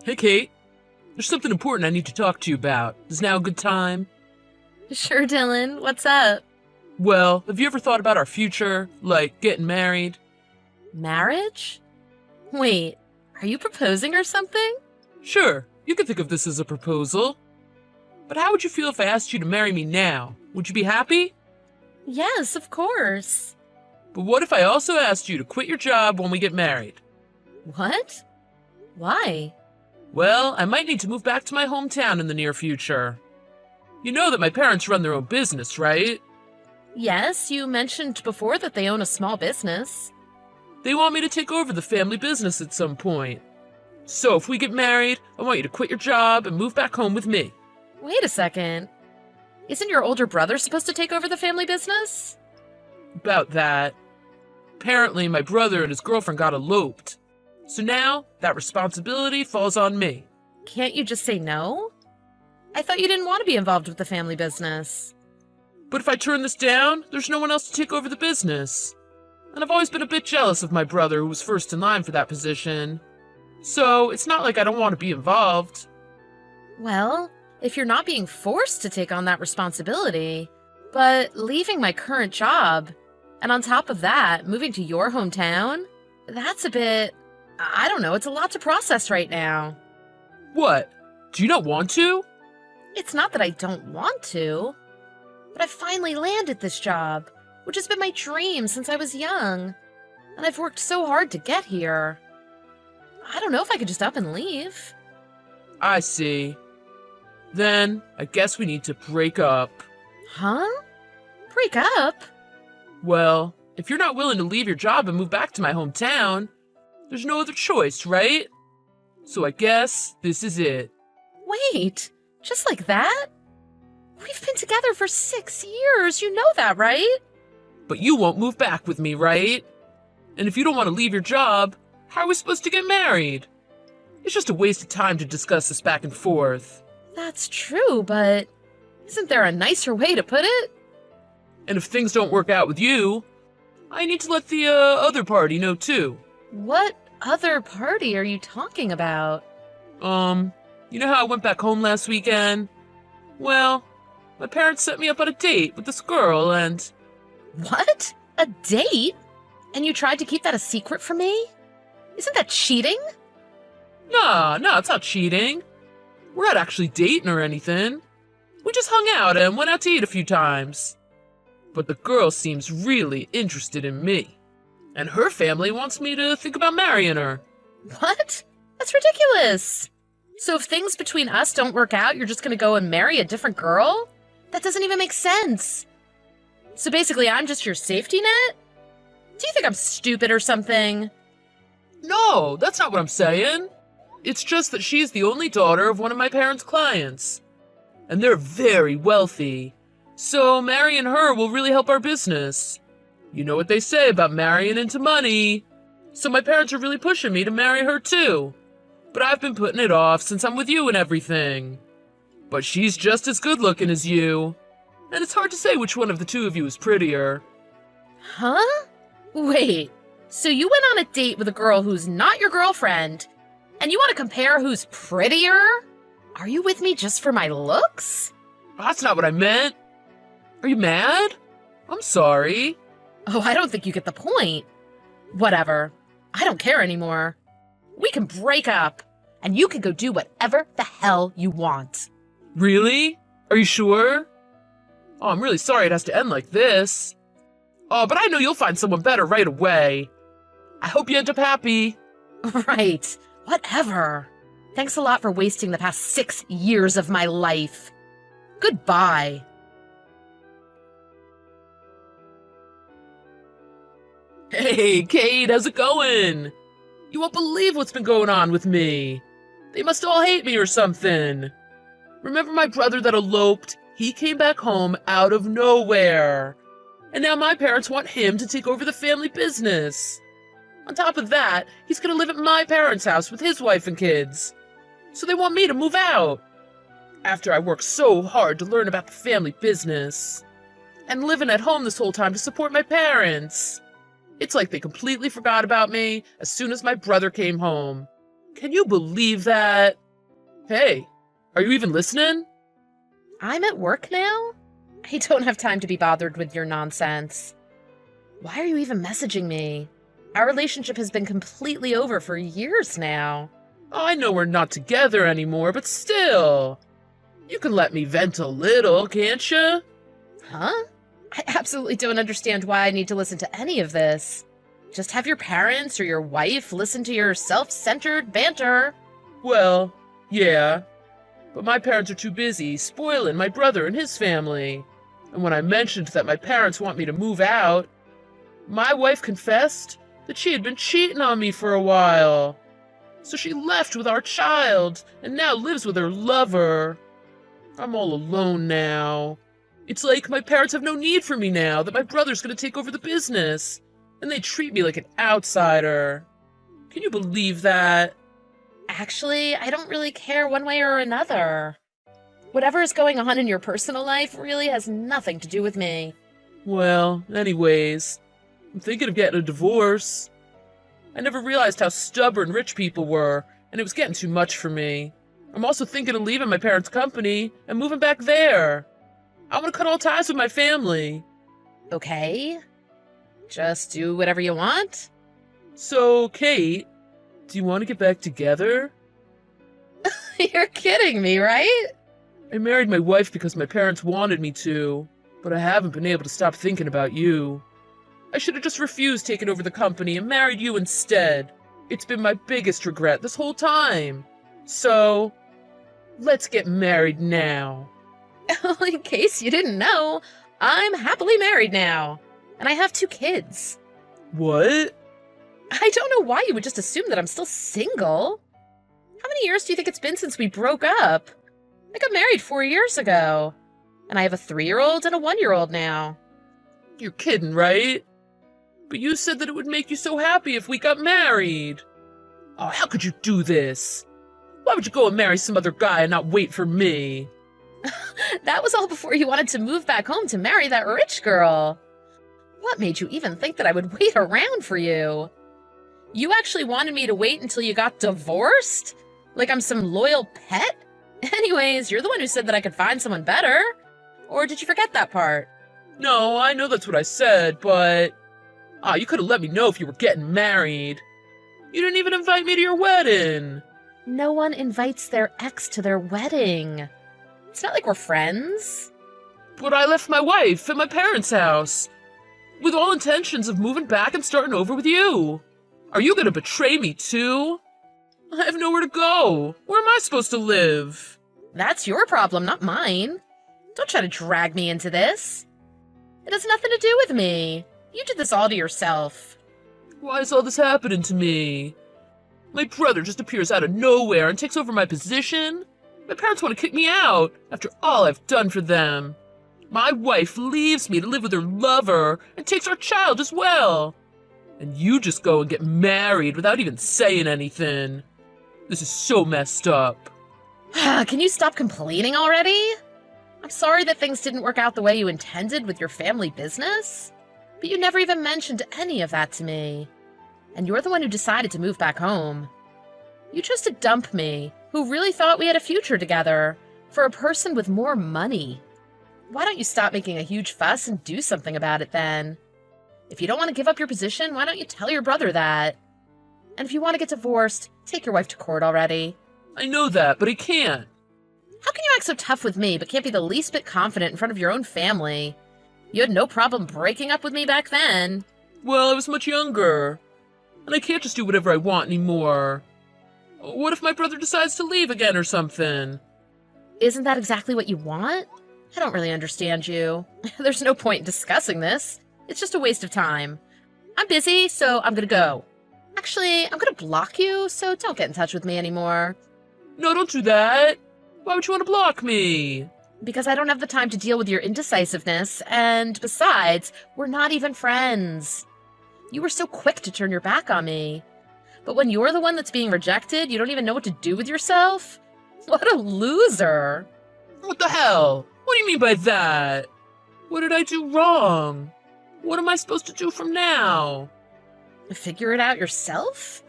Hey, Kate. There's something important I need to talk to you about. Is now a good time? Sure, Dylan. What's up? Well, have you ever thought about our future, like getting married? Marriage? Wait, are you proposing or something? Sure, you could think of this as a proposal. But how would you feel if I asked you to marry me now? Would you be happy? Yes, of course. But what if I also asked you to quit your job when we get married? What? Why? Well, I might need to move back to my hometown in the near future. You know that my parents run their own business, right? Yes, you mentioned before that they own a small business. They want me to take over the family business at some point. So if we get married, I want you to quit your job and move back home with me. Wait a second. Isn't your older brother supposed to take over the family business? About that. Apparently, my brother and his girlfriend got eloped. So now, that responsibility falls on me. Can't you just say no? I thought you didn't want to be involved with the family business. But if I turn this down, there's no one else to take over the business. And I've always been a bit jealous of my brother who was first in line for that position. So, it's not like I don't want to be involved. Well, if you're not being forced to take on that responsibility, but leaving my current job, and on top of that, moving to your hometown, that's a bit... I don't know, it's a lot to process right now. What? Do you not want to? It's not that I don't want to, but I finally landed this job, which has been my dream since I was young, and I've worked so hard to get here. I don't know if I could just up and leave. I see. Then, I guess we need to break up. Huh? Break up? Well, if you're not willing to leave your job and move back to my hometown, there's no other choice, right? So I guess this is it. Wait, just like that? We've been together for 6 years, you know that, right? But you won't move back with me, right? And if you don't want to leave your job, how are we supposed to get married? It's just a waste of time to discuss this back and forth. That's true, but isn't there a nicer way to put it? And if things don't work out with you, I need to let the other party know too. What other party are you talking about? You know how I went back home last weekend? Well, my parents set me up on a date with this girl and... What? A date? And you tried to keep that a secret from me? Isn't that cheating? No, it's not cheating. We're not actually dating or anything. We just hung out and went out to eat a few times. But the girl seems really interested in me. And her family wants me to think about marrying her. What? That's ridiculous. So if things between us don't work out, you're just gonna go and marry a different girl? That doesn't even make sense. So basically, I'm just your safety net? Do you think I'm stupid or something? No, that's not what I'm saying. It's just that she's the only daughter of one of my parents' clients. And they're very wealthy. So marrying her will really help our business. You know what they say about marrying into money. So my parents are really pushing me to marry her too. But I've been putting it off since I'm with you and everything. But she's just as good looking as you. And it's hard to say which one of the two of you is prettier. Huh? Wait, so you went on a date with a girl who's not your girlfriend, and you want to compare who's prettier? Are you with me just for my looks? That's not what I meant. Are you mad? I'm sorry. Oh, I don't think you get the point. Whatever. I don't care anymore. We can break up, and you can go do whatever the hell you want. Really? Are you sure? Oh, I'm really sorry it has to end like this. Oh, but I know you'll find someone better right away. I hope you end up happy. Right. Whatever. Thanks a lot for wasting the past 6 years of my life. Goodbye. Hey, Kate, how's it going? You won't believe what's been going on with me. They must all hate me or something. Remember my brother that eloped? He came back home out of nowhere. And now my parents want him to take over the family business. On top of that, he's gonna live at my parents' house with his wife and kids. So they want me to move out. After I worked so hard to learn about the family business. And living at home this whole time to support my parents. It's like they completely forgot about me as soon as my brother came home. Can you believe that? Hey, are you even listening? I'm at work now? I don't have time to be bothered with your nonsense. Why are you even messaging me? Our relationship has been completely over for years now. I know we're not together anymore, but still. You can let me vent a little, can't you? Huh? I absolutely don't understand why I need to listen to any of this. Just have your parents or your wife listen to your self-centered banter. Well, yeah. But my parents are too busy spoiling my brother and his family. And when I mentioned that my parents want me to move out, my wife confessed that she had been cheating on me for a while. So she left with our child and now lives with her lover. I'm all alone now. It's like my parents have no need for me now that my brother's gonna take over the business. And they treat me like an outsider. Can you believe that? Actually, I don't really care one way or another. Whatever is going on in your personal life really has nothing to do with me. Well, anyways, I'm thinking of getting a divorce. I never realized how stubborn rich people were, and it was getting too much for me. I'm also thinking of leaving my parents' company and moving back there. I want to cut all ties with my family. Okay. Just do whatever you want. So, Kate, do you want to get back together? You're kidding me, right? I married my wife because my parents wanted me to, but I haven't been able to stop thinking about you. I should have just refused taking over the company and married you instead. It's been my biggest regret this whole time. So, let's get married now. In case you didn't know, I'm happily married now. And I have 2 kids. What? I don't know why you would just assume that I'm still single. How many years do you think it's been since we broke up? I got married 4 years ago. And I have a 3-year-old and a 1-year-old now. You're kidding, right? But you said that it would make you so happy if we got married. Oh, how could you do this? Why would you go and marry some other guy and not wait for me? That was all before you wanted to move back home to marry that rich girl. What made you even think that I would wait around for you? You actually wanted me to wait until you got divorced? Like I'm some loyal pet? Anyways, you're the one who said that I could find someone better. Or did you forget that part? No, I know that's what I said, but... you could have let me know if you were getting married. You didn't even invite me to your wedding. No one invites their ex to their wedding. It's not like we're friends. But I left my wife at my parents' house, with all intentions of moving back and starting over with you. Are you gonna betray me too? I have nowhere to go. Where am I supposed to live? That's your problem, not mine. Don't try to drag me into this. It has nothing to do with me. You did this all to yourself. Why is all this happening to me? My brother just appears out of nowhere and takes over my position. My parents want to kick me out after all I've done for them. My wife leaves me to live with her lover and takes our child as well. And you just go and get married without even saying anything. This is so messed up. Can you stop complaining already? I'm sorry that things didn't work out the way you intended with your family business, but you never even mentioned any of that to me. And you're the one who decided to move back home. You chose to dump me, who really thought we had a future together, for a person with more money. Why don't you stop making a huge fuss and do something about it then? If you don't want to give up your position, why don't you tell your brother that? And if you want to get divorced, take your wife to court already. I know that, but I can't. How can you act so tough with me, but can't be the least bit confident in front of your own family? You had no problem breaking up with me back then. Well, I was much younger. And I can't just do whatever I want anymore. What if my brother decides to leave again or something? Isn't that exactly what you want? I don't really understand you. There's no point in discussing this. It's just a waste of time. I'm busy, so I'm gonna go. Actually, I'm gonna block you, so don't get in touch with me anymore. No, don't do that. Why would you want to block me? Because I don't have the time to deal with your indecisiveness, and besides, we're not even friends. You were so quick to turn your back on me. But when you're the one that's being rejected, you don't even know what to do with yourself? What a loser. What the hell? What do you mean by that? What did I do wrong? What am I supposed to do from now? Figure it out yourself?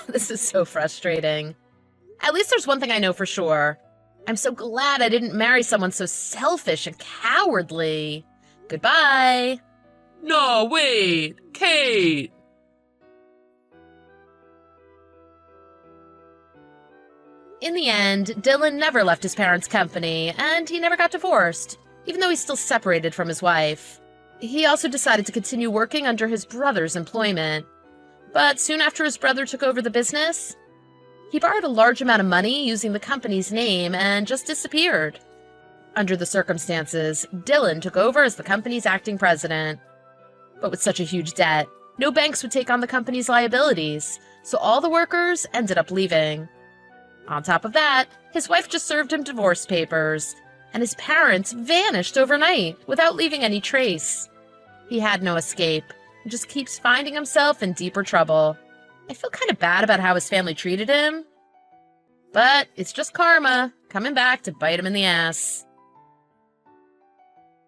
This is so frustrating. At least there's one thing I know for sure. I'm so glad I didn't marry someone so selfish and cowardly. Goodbye. No, wait! Kate! In the end, Dylan never left his parents' company, and he never got divorced, even though he's still separated from his wife. He also decided to continue working under his brother's employment. But soon after his brother took over the business, he borrowed a large amount of money using the company's name and just disappeared. Under the circumstances, Dylan took over as the company's acting president. But with such a huge debt, no banks would take on the company's liabilities, so all the workers ended up leaving. On top of that, his wife just served him divorce papers, and his parents vanished overnight without leaving any trace. He had no escape, and just keeps finding himself in deeper trouble. I feel kind of bad about how his family treated him, but it's just karma coming back to bite him in the ass.